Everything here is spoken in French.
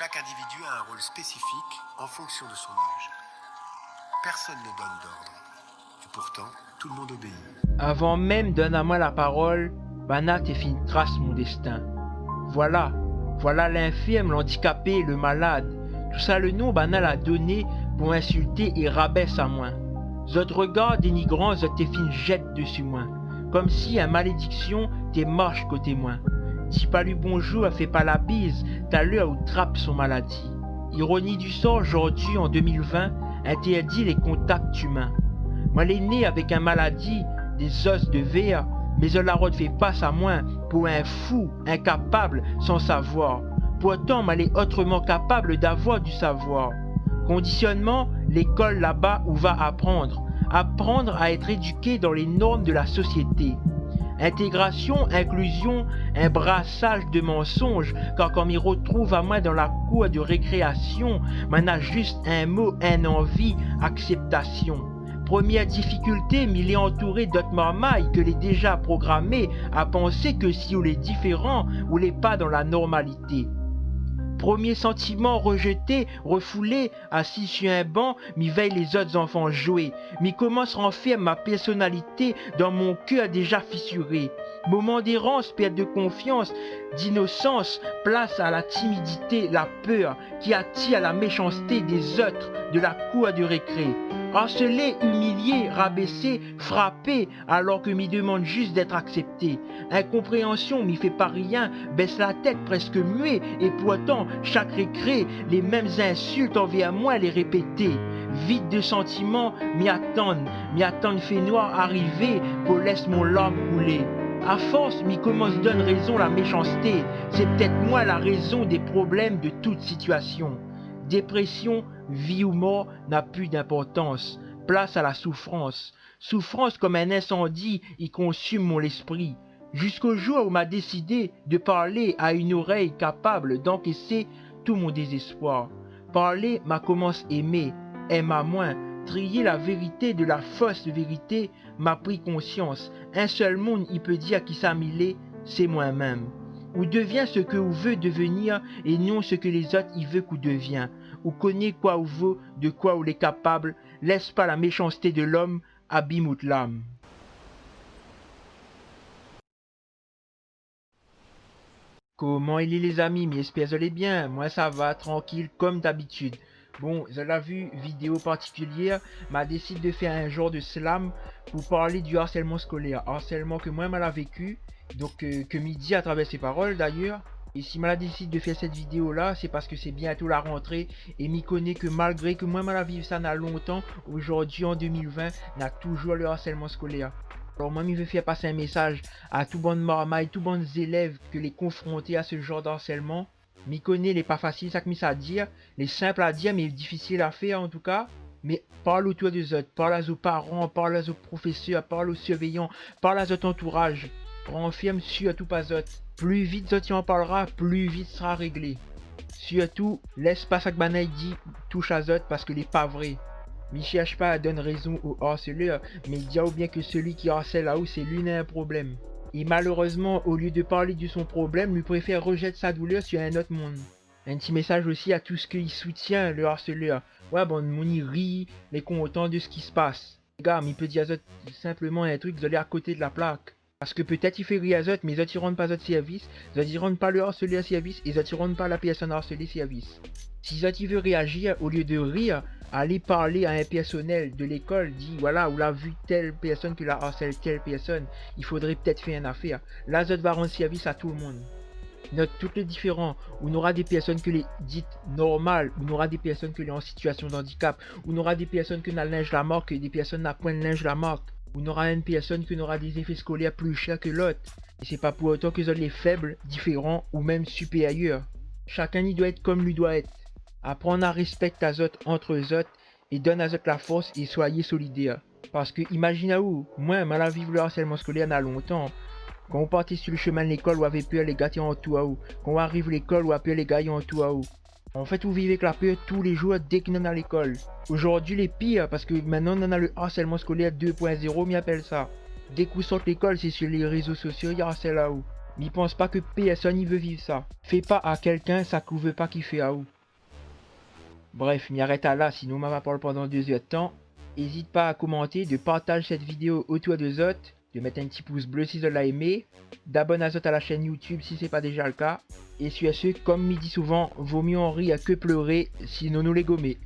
Chaque individu a un rôle spécifique en fonction de son âge. Personne ne donne d'ordre. Et pourtant, tout le monde obéit. Avant même donne à moi la parole, Bana t'es fait une trace mon destin. Voilà l'infirme, l'handicapé, le malade. Tout ça le nom Bana l'a donné pour insulter et rabaisse à moi. Zot regard dénigrant, zot t'es fait une jette dessus moi. Comme si un malédiction t'es marche côté moi. Dis pas lui bonjour, elle fait pas la bise, t'as l'heure où trappe son maladie. Ironie du sort, aujourd'hui en 2020, interdit les contacts humains. Moi l'ai né avec un maladie, des os de verre, mais je la fait face à moi pour un fou, incapable, sans savoir. Pourtant, moi l'ai autrement capable d'avoir du savoir. Conditionnement, l'école là-bas où va apprendre. Apprendre à être éduqué dans les normes de la société. Intégration, inclusion, un brassage de mensonges, car quand m'y retrouve à moi dans la cour de récréation, m'en a juste un mot, un envie, acceptation. Première difficulté, m'il est entouré d'autres marmailles que les déjà programmés à penser que si on est différent, on n'est pas dans la normalité. Premier sentiment rejeté, refoulé, assis sur un banc, m'y veille les autres enfants jouer. M'y commence renferme ma personnalité dans mon cœur déjà fissuré. Moment d'errance, perte de confiance, d'innocence, place à la timidité, la peur qui attire à la méchanceté des autres de la cour de récré. Harcelé, humilié, rabaissé, frappé, alors que m'y demande juste d'être accepté. Incompréhension, m'y fait pas rien, baisse la tête presque muet, et pourtant, chaque récré, les mêmes insultes envers moi les répéter. Vide de sentiments, m'y attendent fait noir arriver, pour laisse mon larme couler. À force, m'y commence donne raison la méchanceté, c'est peut-être moi la raison des problèmes de toute situation. Dépression, vie ou mort n'a plus d'importance. Place à la souffrance. Souffrance comme un incendie, y consume mon esprit. Jusqu'au jour où m'a décidé de parler à une oreille capable d'encaisser tout mon désespoir. Parler m'a commencé aimer, aime à moins. Trier la vérité de la fausse vérité m'a pris conscience. Un seul monde y peut dire qui s'amilait, c'est moi-même. Ou devient ce que ou veut devenir et non ce que les autres y veulent qu'on devient. Ou connaît quoi ou veut, de quoi ou l'est capable, laisse pas la méchanceté de l'homme abîme l'âme. Comment il est les amis, mais j'espère que vous allez bien, moi ça va, tranquille, comme d'habitude. Bon, je l'ai vu, vidéo particulière, m'a décidé de faire un genre de slam pour parler du harcèlement scolaire. Harcèlement que moi, m'a vécu, donc que midi à travers ses paroles d'ailleurs. Et si m'a décidé de faire cette vidéo là, c'est parce que c'est bientôt la rentrée et m'y connaît que malgré que moi, m'a vécu ça n'a longtemps, aujourd'hui en 2020, n'a toujours le harcèlement scolaire. Alors moi, je veux faire passer un message à tout bon de marmaille, tout bon élèves que les confrontés à ce genre d'harcèlement. M'y connaît, les pas facile, ça que m'y à dire, les simples à dire, mais difficile à faire en tout cas. Mais parle autour des autres, parle aux parents, parle aux professeurs, parle aux surveillants, parle à votre entourage. Renferme surtout pas autres. Plus vite tu en parlera, plus vite sera réglé. Surtout, laisse pas ça que Banaï dit, touche à autres parce que n'est pas vrai. M'y cherche pas à donner raison au harceleur, mais dis bien que celui qui harcèle là-haut, c'est lui qui a un problème. Et malheureusement, au lieu de parler de son problème, lui préfère rejeter sa douleur sur un autre monde. Un petit message aussi à tout ce qu'il soutient, le harceleur. Ouais, bon, mon y rit, les content de ce qui se passe. Les gars, mais il peut dire simplement un truc, vous allez à côté de la plaque. Parce que peut-être il fait rire à autres, mais ils ne rendent pas votre service, ils ne rendent pas le harceleur service, et ils ne rendent pas la personne harcelée service. Si ils veut réagir, au lieu de rire, aller parler à un personnel de l'école, dit voilà, on a vu telle personne qui la harcèle telle personne, il faudrait peut-être faire une affaire. Là, ça va rendre service à tout le monde. Note toutes les différents, on aura des personnes que les dites normales, on aura des personnes que les en situation de handicap, on aura des personnes que n'a le linge la marque, et des personnes n'a point le linge la marque. On aura une personne qui aura des effets scolaires plus chers que l'autre. Et c'est pas pour autant que les faibles, différents ou même supérieurs. Chacun y doit être comme lui doit être. Apprendre à respecter les autres entre eux autres et donne à eux la force et soyez solidaires. Parce que imaginez-vous, moi, mal à vivre le harcèlement scolaire il y a longtemps. Quand on partait sur le chemin de l'école, on avait peur les gars en tout à haut. Quand on arrive à l'école, on a peur les gars en tout à haut. En fait, vous vivez avec la peur tous les jours dès qu'on est à l'école. Aujourd'hui, les pires, parce que maintenant on a le harcèlement scolaire 2.0, m'y appelle ça. Dès que vous sortez de l'école, c'est sur les réseaux sociaux, il y a harcèlement là-haut. Mais pense pas que personne y veut vivre ça. Fais pas à quelqu'un ça qu'on veut pas qu'il fait à vous. Bref, m'y arrête à là, sinon ma parole pendant 2 heures de temps. N'hésite pas à commenter, de partager cette vidéo autour de autres, de mettre un petit pouce bleu si tu l'as aimé, d'abonner à la chaîne YouTube si c'est pas déjà le cas. Et sur ce, comme m'y dit souvent, vaut mieux en rire que pleurer, sinon nous les gommer.